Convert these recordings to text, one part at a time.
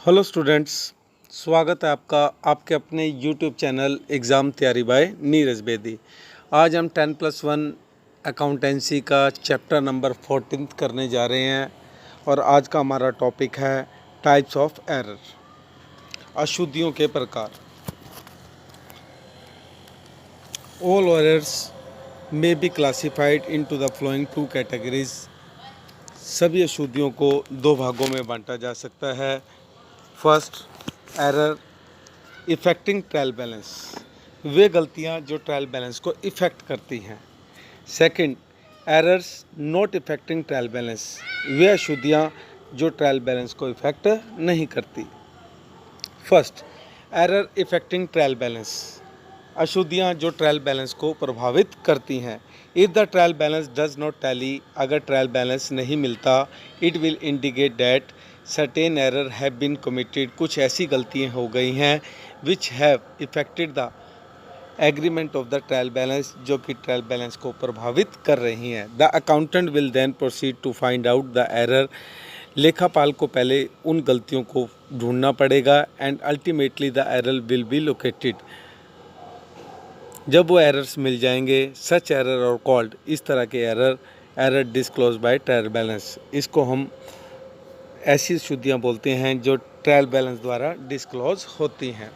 Hello students, स्वागत है आपका आपके अपने यूट्यूब चैनल एग्ज़ाम तैयारी बाय नीरज बेदी। आज हम 10+1 अकाउंटेंसी का चैप्टर नंबर 14 करने जा रहे हैं और आज का हमारा टॉपिक है टाइप्स ऑफ एरर, अशुद्धियों के प्रकार। All errors may be classified into the flowing two categories. सभी अशुद्धियों को दो भागों में बांटा जा सकता है। First, error affecting trial balance, वे गलतियां जो ट्रायल बैलेंस को इफ़ेक्ट करती हैं। Second, errors not affecting trial balance, वे अशुद्धियां जो ट्रायल बैलेंस को इफ़ेक्ट नहीं करती। First, error affecting trial balance, अशुद्धियां जो ट्रायल बैलेंस को प्रभावित करती हैं। If the trial balance does not tally, अगर ट्रायल बैलेंस नहीं मिलता, it will indicate that certain error have been committed, कुछ ऐसी गलतियां हो गई हैं which have affected the agreement of the trial balance, जो कि ट्रायल बैलेंस को प्रभावित कर रही हैं। The accountant will then proceed to find out the error, लेखापाल को पहले उन गलतियों को ढूंढना पड़ेगा and ultimately the error will be located. जब वो एरर्स मिल जाएंगे, सच एरर और कॉल्ड, इस तरह के error disclose by trial balance, इसको हम ऐसी अशुद्धियाँ बोलते हैं जो ट्रायल बैलेंस द्वारा डिस्क्लोज होती हैं।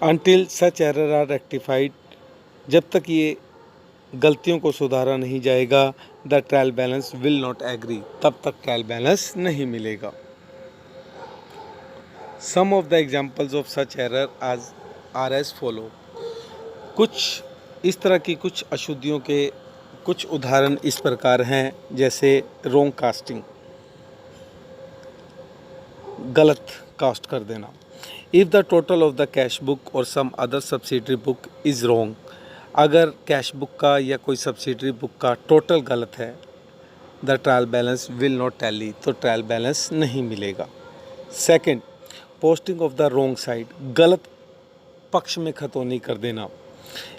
Until such error are rectified, जब तक ये गलतियों को सुधारा नहीं जाएगा, the trial balance will not agree, तब तक ट्रायल बैलेंस नहीं मिलेगा। Some of the examples of such error are as follow, कुछ इस तरह की कुछ अशुद्धियों के कुछ उदाहरण इस प्रकार हैं, जैसे रॉन्ग कास्टिंग, गलत कास्ट कर देना। If the total of the cash book और some other subsidiary book is wrong, अगर कैश बुक का या कोई सब्सिडरी बुक का टोटल गलत है, the trial balance will not tally, तो ट्रायल बैलेंस नहीं मिलेगा। Second, posting of the wrong side, गलत पक्ष में खतौनी कर देना।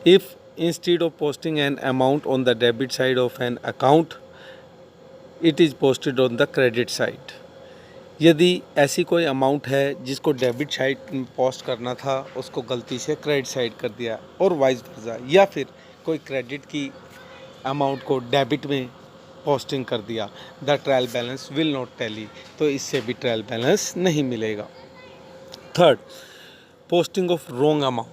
If instead of posting an amount on the debit side of an account, it is posted on the credit side, यदि ऐसी कोई अमाउंट है जिसको डेबिट साइड में पोस्ट करना था, उसको गलती से क्रेडिट साइड कर दिया और वाइस वर्सा, या फिर कोई क्रेडिट की अमाउंट को डेबिट में पोस्टिंग कर दिया, the trial balance will not tally, तो इससे भी ट्रायल बैलेंस नहीं मिलेगा। Third, posting of wrong amount,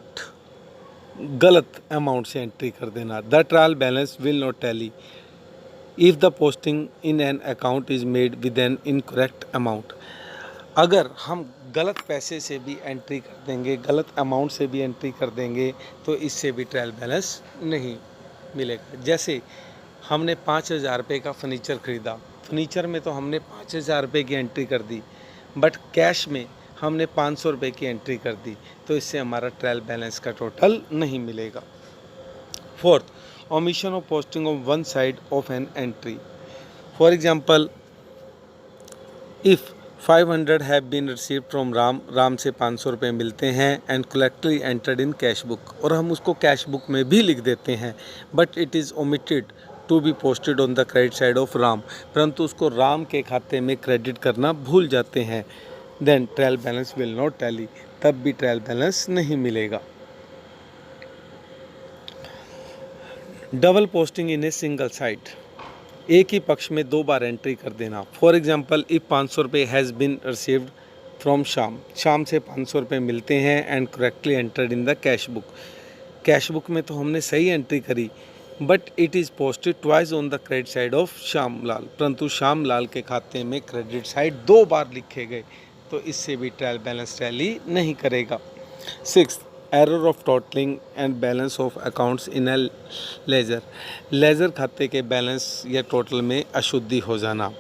गलत अमाउंट से एंट्री कर देना, the trial balance will not tally if the posting in an account is made with an incorrect amount, अगर हम गलत पैसे से भी एंट्री कर देंगे, गलत अमाउंट से भी एंट्री कर देंगे, तो इससे भी ट्रायल बैलेंस नहीं मिलेगा। जैसे हमने 5,000 रुपये का फर्नीचर ख़रीदा, फर्नीचर में तो हमने 5,000 रुपये की एंट्री कर दी, बट कैश में हमने 500 रुपये की एंट्री कर दी, तो इससे हमारा ट्रायल बैलेंस का टोटल नहीं मिलेगा। Fourth, omission of posting of one side of an entry, for example if 500 have been received from Ram, Ram से 500 रुपये मिलते हैं and correctly entered in cash book, और हम उसको कैश बुक में भी लिख देते हैं, but it is omitted to be posted on the credit side of Ram, परंतु उसको राम के खाते में क्रेडिट करना भूल जाते हैं, then trial balance will not tally, तब भी ट्रायल बैलेंस नहीं मिलेगा। Double posting in a single side, एक ही पक्ष में दो बार एंट्री कर देना। फॉर एग्जांपल इफ़ 500 रुपये has been received from Shyam, Shyam से 500 रुपये मिलते हैं and correctly entered in the cash book, cash book में तो हमने सही एंट्री करी, but it is posted twice on the credit side of Shyam Lal, परंतु श्याम लाल के खाते में क्रेडिट साइड दो बार लिखे गए, तो इससे भी ट्रायल बैलेंस टैली नहीं करेगा। Sixth, error of totalling and balance of accounts in a ledger, ledger खाते के बैलेंस या टोटल में अशुद्धि हो जाना।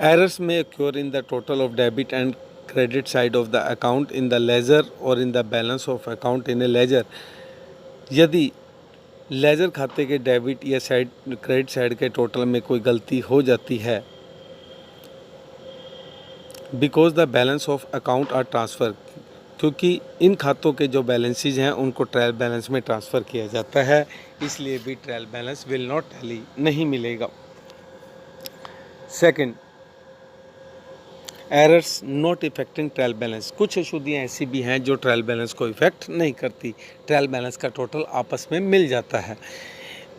Errors may occur in the total of debit and credit side of the account in the ledger और in the balance of account in a ledger, यदि ledger खाते के डेबिट या साइड क्रेडिट साइड के टोटल में कोई गलती हो जाती है, because the balance of account are transfer, क्योंकि इन खातों के जो बैलेंसेज हैं उनको ट्रायल बैलेंस में ट्रांसफ़र किया जाता है, इसलिए भी trial balance will not tally नहीं मिलेगा। Second, errors not affecting trial balance. कुछ अशुद्धियाँ ऐसी भी हैं जो ट्रायल बैलेंस को इफेक्ट नहीं करती, ट्रायल बैलेंस का टोटल आपस में मिल जाता है।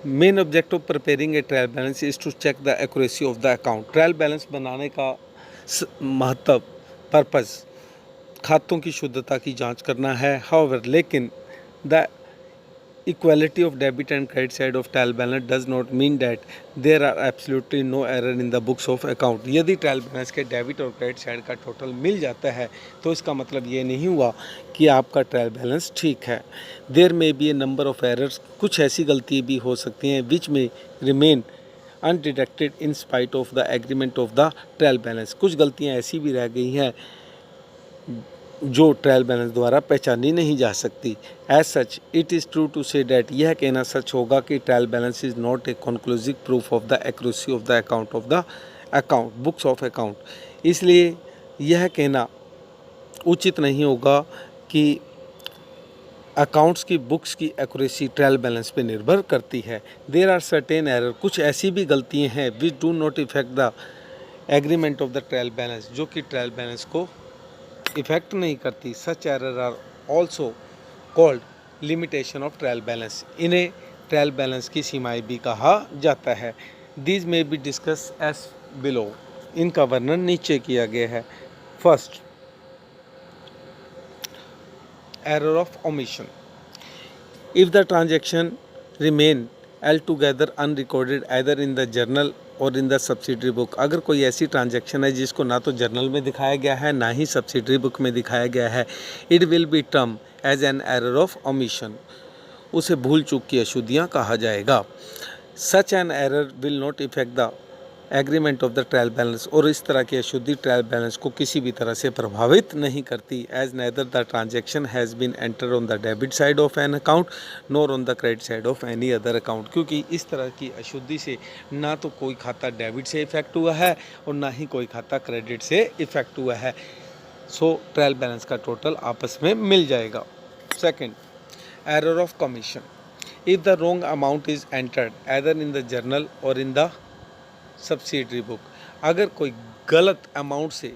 Main objective preparing a trial balance is to check the accuracy of the account. Trial balance बनाने का महत्व, पर्पस खातों की शुद्धता की जांच करना है। हाउएवर, लेकिन the equality of debit and credit side of trial balance does not mean that there are absolutely no error in the books of account। यदि ट्रायल बैलेंस के डेबिट और क्रेडिट साइड का टोटल मिल जाता है तो इसका मतलब ये नहीं हुआ कि आपका ट्रायल बैलेंस ठीक है। There may be a number of errors, कुछ ऐसी गलतियाँ भी हो सकती हैं which may remain undetected in spite of the agreement of the trial balance. कुछ गलतियाँ ऐसी भी रह गई हैं जो ट्रायल बैलेंस द्वारा पहचानी नहीं जा सकती। As such it is true to say that, यह कहना सच होगा कि trial balance is not a conclusive proof of the accuracy of the account of the account books of account. इसलिए यह कहना उचित नहीं होगा कि अकाउंट्स की बुक्स की एक्यूरेसी ट्रायल बैलेंस पे निर्भर करती है। देयर आर सर्टेन एरर, कुछ ऐसी भी गलतियाँ हैं which do not affect the agreement of the trial balance, जो कि ट्रायल बैलेंस को इफेक्ट नहीं करती। Such error are also called limitation of trial balance, इन्हें ट्रायल बैलेंस की सीमाएं भी कहा जाता है। दीज में बी डिस्कस एस बिलो, इनका वर्णन नीचे किया गया है। First, error of omission. If the transaction remain altogether unrecorded either in the journal और इन द सब्सिडरी बुक, अगर कोई ऐसी ट्रांजैक्शन है जिसको ना तो जर्नल में दिखाया गया है ना ही सब्सिडरी बुक में दिखाया गया है, it will be term as an error of omission, उसे भूल चूक की अशुद्धियाँ कहा जाएगा। Such an error will not affect the agreement of the trial balance, और इस तरह की अशुद्धि ट्रायल बैलेंस को किसी भी तरह से प्रभावित नहीं करती। As neither the transaction has been enter on the debit side of an account nor on the credit side of any other account, क्योंकि इस तरह की अशुद्धि से ना तो कोई खाता डेबिट से इफेक्ट हुआ है और ना ही कोई खाता क्रेडिट से इफेक्ट हुआ है। सो ट्रायल बैलेंस का टोटल आपस में मिल जाएगा। Second, error of commission. If the wrong amount is entered either in the journal और इन द सब्सिडरी बुक, अगर कोई गलत अमाउंट से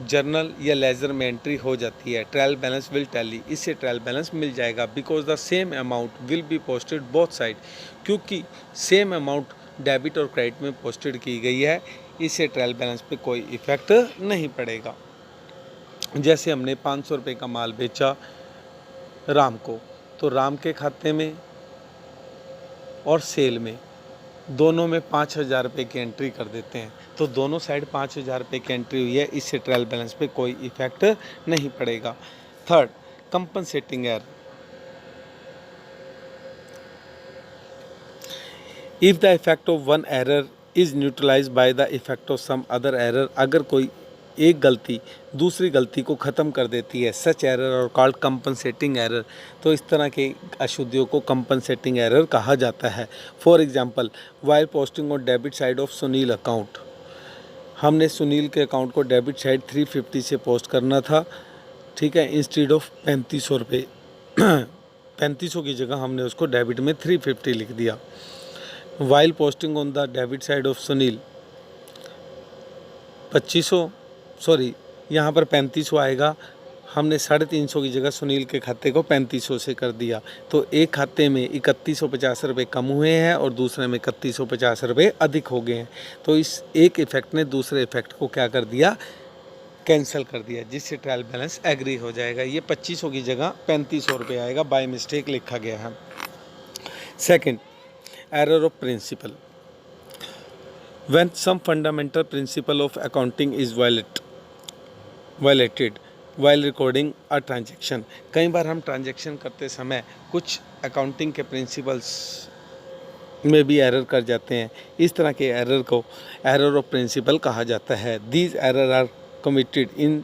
जर्नल या लेजर में एंट्री हो जाती है, ट्रायल बैलेंस विल टैली, इससे ट्रायल बैलेंस मिल जाएगा। Because the same amount will be posted both side, क्योंकि सेम अमाउंट डेबिट और क्रेडिट में पोस्टेड की गई है, इससे ट्रायल बैलेंस पे कोई इफेक्ट नहीं पड़ेगा। जैसे हमने 500 रुपये का माल बेचा राम को, तो राम के खाते में और सेल में दोनों में 5,000 रुपये की एंट्री कर देते हैं, तो दोनों साइड 5,000 रुपये की एंट्री हुई है, इससे ट्रायल बैलेंस पे कोई इफेक्ट नहीं पड़ेगा। Third, compensating error. If the effect of one error is neutralised by the effect of some other error, अगर कोई एक गलती दूसरी गलती को ख़त्म कर देती है, सच एरर और कॉल्ड कंपनसेटिंग एरर, तो इस तरह के अशुद्धियों को कंपनसेटिंग एरर कहा जाता है। For example, while posting on debit side of Sunil account, हमने सुनील के अकाउंट को डेबिट साइड 350 से पोस्ट करना था, ठीक है, इंस्टेड ऑफ 3500 रुपये 3500 की जगह हमने उसको डेबिट में 350 लिख दिया। While posting on the debit side of Sunil 2500, sorry यहाँ पर 3500 आएगा, हमने 350 की जगह सुनील के खाते को 3500 से कर दिया, तो एक खाते में 3150 रुपये कम हुए हैं और दूसरे में 3150 रुपये अधिक हो गए हैं। तो इस एक इफेक्ट ने दूसरे इफेक्ट को क्या कर दिया, कैंसिल कर दिया, जिससे ट्रायल बैलेंस एग्री हो जाएगा। ये 2500 की जगह 3500 रुपये आएगा, बाय मिस्टेक लिखा गया है। Second, error of principle. When some fundamental principle of accounting is violated while recording a transaction, कई बार हम ट्रांजैक्शन करते समय कुछ अकाउंटिंग के प्रिंसिपल्स में भी एरर कर जाते हैं, इस तरह के एरर को एरर ऑफ प्रिंसिपल कहा जाता है। These error are committed in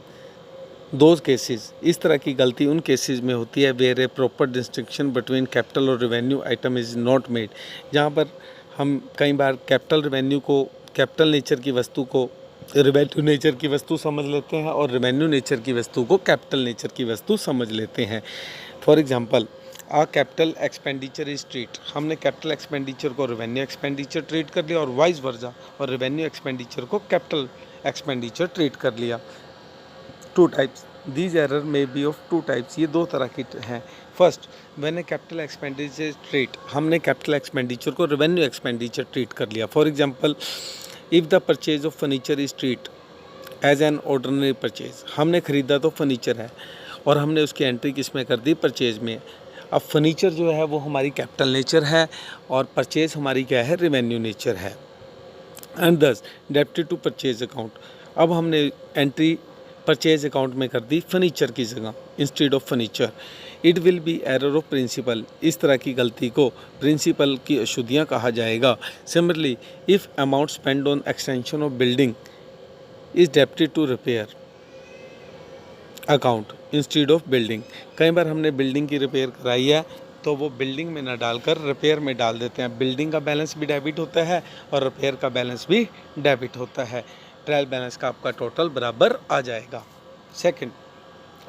those cases, इस तरह की गलती उन केसेस में होती है where a proper distinction between capital और revenue item is not made, जहाँ पर हम कई बार कैपिटल रेवेन्यू को, कैपिटल नेचर की वस्तु को रेवेन्यू नेचर की वस्तु समझ लेते हैं और रेवेन्यू नेचर की वस्तु को कैपिटल नेचर की वस्तु समझ लेते हैं। For example, a capital expenditure is treat, हमने कैपिटल एक्सपेंडिचर को रेवेन्यू एक्सपेंडिचर ट्रीट कर लिया और वाइस वर्सा, और रेवेन्यू एक्सपेंडिचर को कैपिटल एक्सपेंडिचर ट्रीट कर लिया। Two types, these error may be of two types, ये दो तरह की हैं। First, when a capital expenditure treat, हमने कैपिटल एक्सपेंडिचर को रेवेन्यू एक्सपेंडिचर ट्रीट कर लिया। For example, if the purchase of furniture is treat as an ordinary purchase, हमने ख़रीदा तो फर्नीचर है और हमने उसकी एंट्री किस में कर दी, परचेज में। अब फर्नीचर जो है वो हमारी कैपिटल नेचर है और परचेज हमारी क्या है, रेवेन्यू नेचर है। एंड दस डेबिटेड टू परचेज अकाउंट, अब हमने एंट्री परचेज अकाउंट में कर दी फर्नीचर की जगह instead of furniture. It will be error of principle, इस तरह की गलती को प्रिंसिपल की अशुद्धियाँ कहा जाएगा। Similarly, if amount spend on extension of building is debited to repair account instead of building, कई बार हमने बिल्डिंग की रिपेयर कराई है तो वो बिल्डिंग में ना डालकर रिपेयर में डाल देते हैं, बिल्डिंग का बैलेंस भी डेबिट होता है और रिपेयर का बैलेंस भी डेबिट होता है, ट्रायल बैलेंस का आपका टोटल बराबर आ जाएगा। Second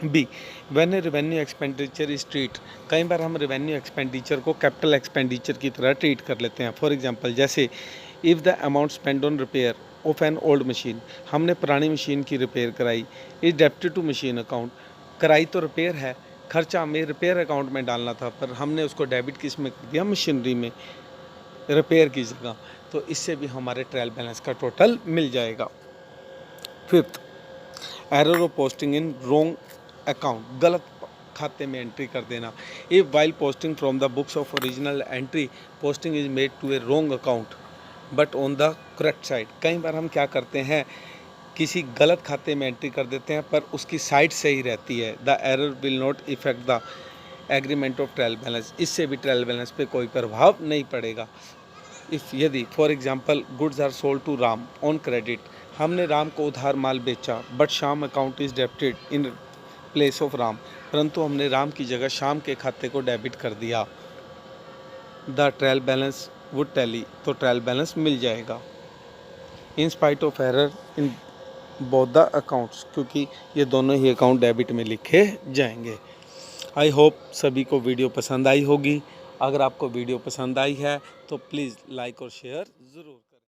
B, when a revenue expenditure is treat, कई बार हम रेवेन्यू एक्सपेंडिचर को कैपिटल एक्सपेंडिचर की तरह ट्रीट कर लेते हैं। फॉर एग्जांपल, जैसे if the amount spend on repair of an old machine, हमने पुरानी मशीन की रिपेयर कराई, is debited to machine account, कराई तो रिपेयर है, खर्चा हमें रिपेयर अकाउंट में डालना था पर हमने उसको डेबिट किस में कर दिया, मशीनरी में, रिपेयर की जगह, तो इससे भी हमारे ट्रायल बैलेंस का टोटल मिल जाएगा। Fifth, error of posting in wrong account, गलत खाते में एंट्री कर देना। If while posting from the books of original entry posting is made to a wrong account but on the correct side, कई बार हम क्या करते हैं, किसी गलत खाते में एंट्री कर देते हैं पर उसकी साइड सही रहती है। The error will not affect the agreement of trial balance, इससे भी ट्रायल बैलेंस पे कोई प्रभाव नहीं पड़ेगा। इफ़ यदि for example goods are sold to Ram on credit, हमने राम को उधार माल बेचा but Shyam account is debited in place of Ram, परंतु हमने राम की जगह श्याम के खाते को डेबिट कर दिया, the trial balance would tally, तो ट्रायल बैलेंस मिल जाएगा। इन spite of error in both the accounts, क्योंकि ये दोनों ही अकाउंट डेबिट में लिखे जाएंगे। आई होप सभी को वीडियो पसंद आई होगी। अगर आपको वीडियो पसंद आई है तो प्लीज़ लाइक और शेयर ज़रूर।